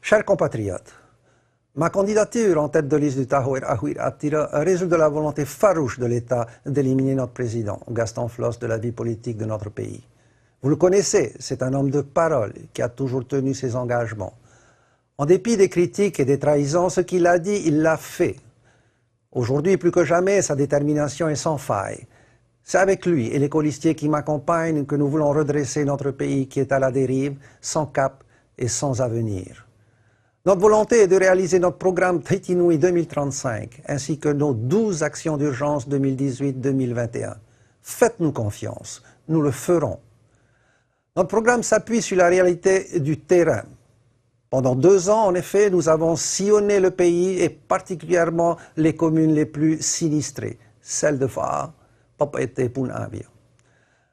Chers compatriotes, ma candidature en tête de liste du Tahoe Ahuir Attira résulte de la volonté farouche de l'État d'éliminer notre président, Gaston Flosse, de la vie politique de notre pays. Vous le connaissez, c'est un homme de parole qui a toujours tenu ses engagements. En dépit des critiques et des trahisons, ce qu'il a dit, il l'a fait. Aujourd'hui, plus que jamais, sa détermination est sans faille. C'est avec lui et les colistiers qui m'accompagnent que nous voulons redresser notre pays qui est à la dérive, sans cap et sans avenir. Notre volonté est de réaliser notre programme Tritinui 2035, ainsi que nos 12 actions d'urgence 2018-2021. Faites-nous confiance, nous le ferons. Notre programme s'appuie sur la réalité du terrain. Pendant 2 ans, en effet, nous avons sillonné le pays et particulièrement les communes les plus sinistrées, celles de Faa, Papaete et Punavia.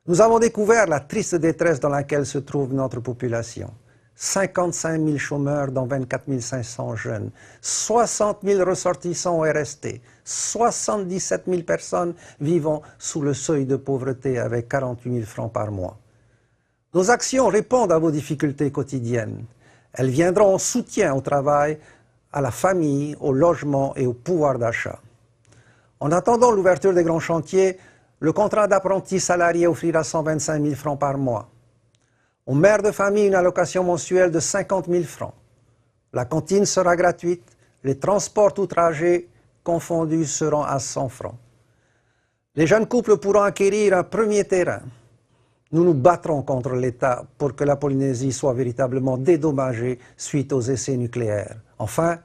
Nous avons découvert la triste détresse dans laquelle se trouve notre population. 55 000 chômeurs, dont 24 500 jeunes, 60 000 ressortissants au RST, 77 000 personnes vivant sous le seuil de pauvreté avec 48 000 francs par mois. Nos actions répondent à vos difficultés quotidiennes. Elles viendront en soutien au travail, à la famille, au logement et au pouvoir d'achat. En attendant l'ouverture des grands chantiers, le contrat d'apprenti salarié offrira 125 000 francs par mois. Aux mères de famille, une allocation mensuelle de 50 000 francs. La cantine sera gratuite, les transports tout trajets confondus seront à 100 francs. Les jeunes couples pourront acquérir un premier terrain. Nous nous battrons contre l'État pour que la Polynésie soit véritablement dédommagée suite aux essais nucléaires. Enfin,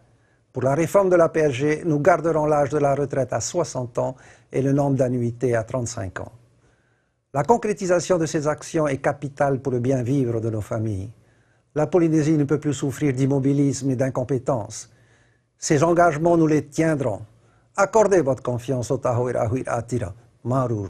pour la réforme de la PSG, nous garderons l'âge de la retraite à 60 ans et le nombre d'annuités à 35 ans. La concrétisation de ces actions est capitale pour le bien vivre de nos familles. La Polynésie ne peut plus souffrir d'immobilisme et d'incompétence. Ces engagements, nous les tiendrons. Accordez votre confiance au Tahoe Ahuir Attira. Marur.